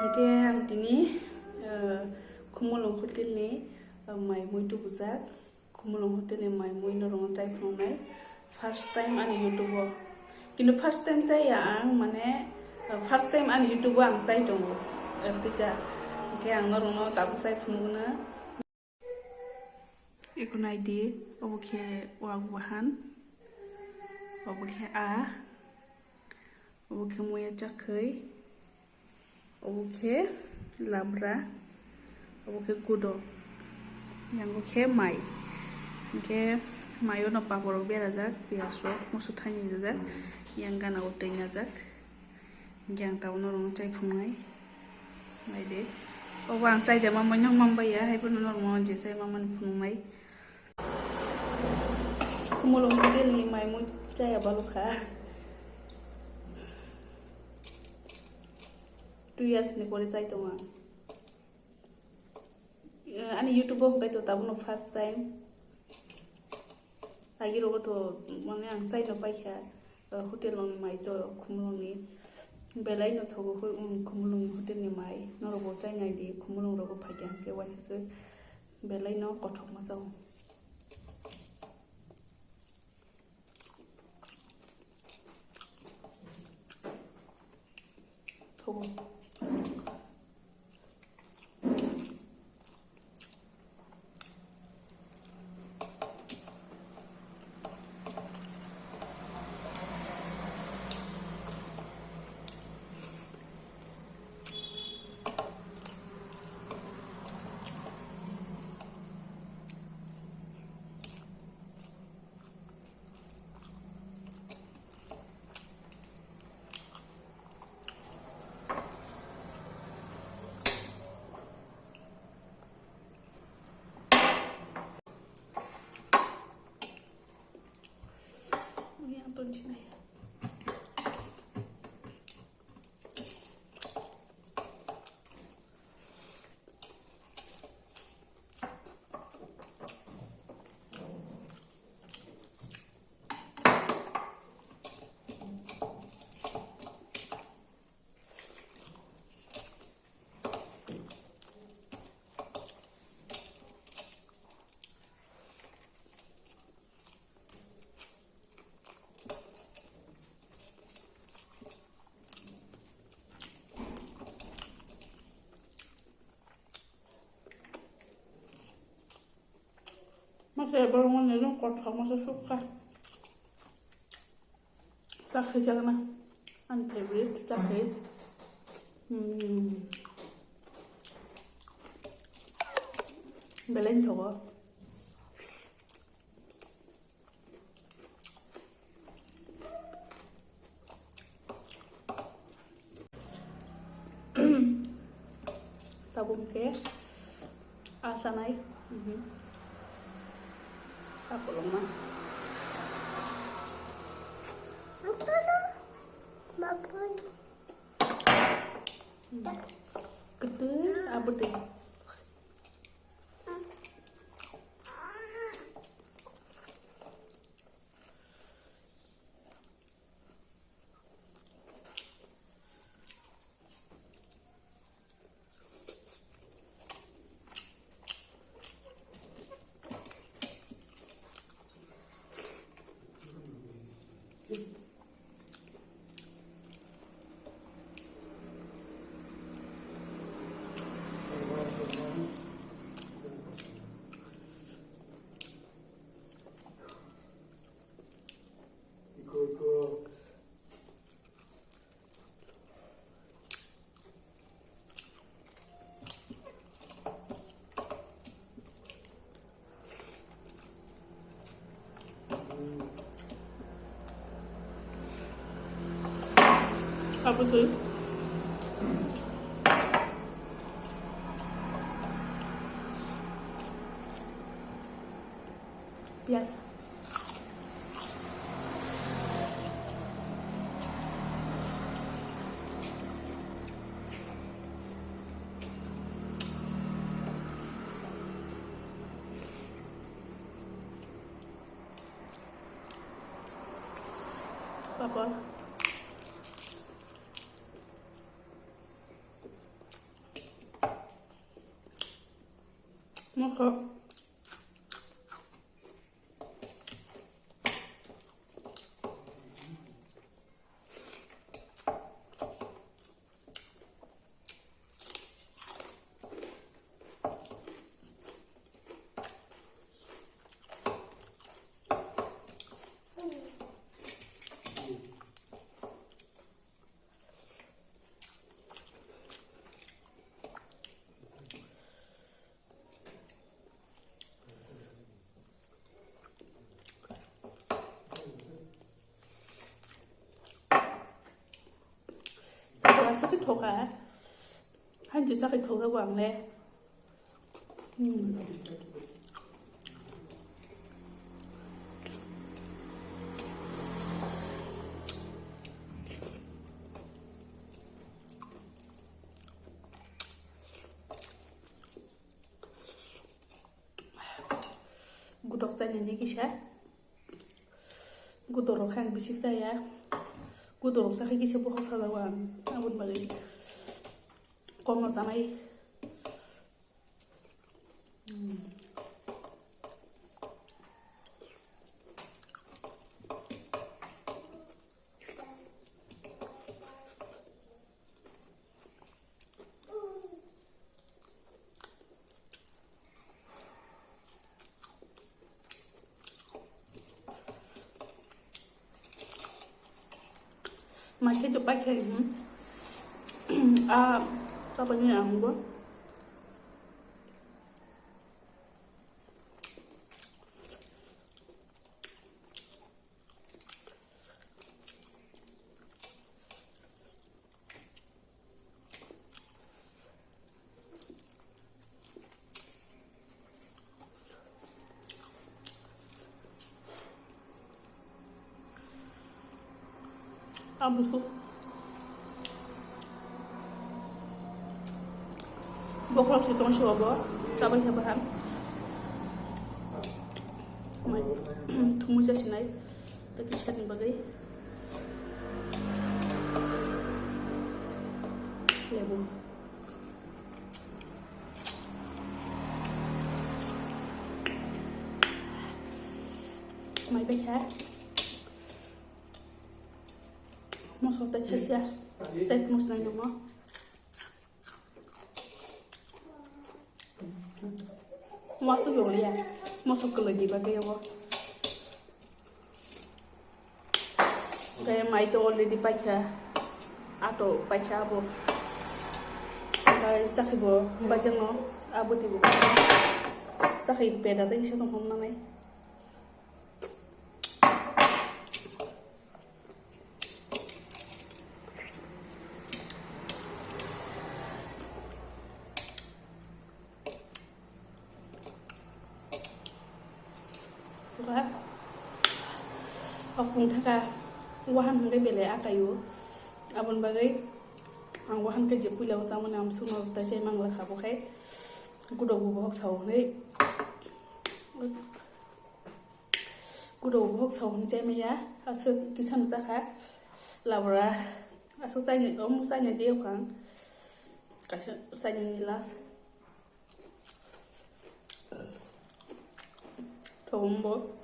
Oke, ang tini kumulong hotel ni mai mui tu bujak kumulong hotel ni mai mui norong chai phongnai first time ani YouTube kintu first time chai ang mane first time ani YouTube ang chai tongo tita ke ang norong no tabu chai phungna ekunai di obuke wag wahan obuke obuke muya chakai obuke labra obuke kudo yang obuke mai ke mayo no paborok berajak piasro musu thani jajak yang gana utei ngajak yang tau norong chai phungnai mai de obo ang chai de mamai nang mambaya haibon norong je chai mamani phungnai kumulong hotel ni mai mui chai abaluka 2 years ni pore chai tonga ani YouTube hongkai to tabuno first time agiro to mane ang chai no paikha hotel long mai to kumulong ni belai no thogo kumulong hotel ni mai norobo chai ngai di kumulong rogo phagya ke waise belai no kothok masau thogo Sini. Masih baru ngelong kotak masa suka sakit jangan favorite sakit belen coba tabung ke asanai apa lama? Apa tu? Makan. Gede, apa deh? Apa sih? Biasa. Apa? Maka sakit thok à? Hắn chỉ sakit thok cái quảng này. Gudok saya ni kisah. Gudok kan bisik saya. Gudok saya kisah bohong salah wan. Abun bagi. Kono samai. Macam tu pakai apa ni yang gua? Busuk. Bokol si tong siapa? Coba kita bahan. Tunggu saja sini. Tapi kita ni bagai. Lebu. Mai baca. Masuk tak saja. Saya mesti nak nama. Masuk dulu ya. Masuk ke lagi bagai apa? Kayak mai tu already baca atau baca apa? Kayak sakit bo, baca no, abu tibu. Sakit beda tapi saya tu hom namai. Aku thaka wahan hanggai bele akayu abon bagai ang wahan ke jepu lau tamu nam suno ta chai mang la khabo khai gudo bok sau nei gudo bok sau ni chai meya asu kisan za kha labra asu sai ni om sai ni de khang ka sai ni las thombo.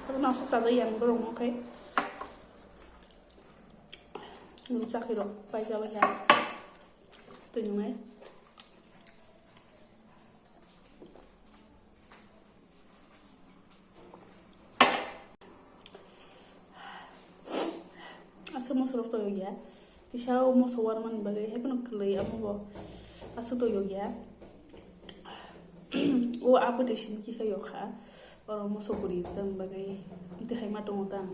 Tapi masuk satu yang belum oke. Ini sakit loh, baca baca. Tunjuk ya. Asal mau suruh toyo ya. Kisah mau suar man bagai, hebat nak kelai amu bo. Asal toyo ya. Oh apa di sini kisah yo kah? Orang musuh beri jam bagai itu hemat tongtang.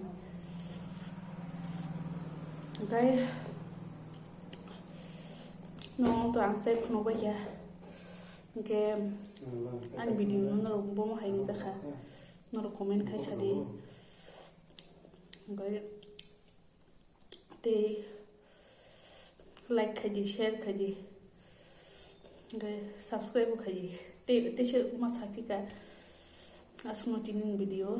Oke, no tuang saya pun baca. Oke, an video no naruh bom hai ni zakha, naruh komen kai sadi. Oke, te like kaji, share kaji, oke subscribe kaji. Te sih mas happy ka. Asal nontonin video.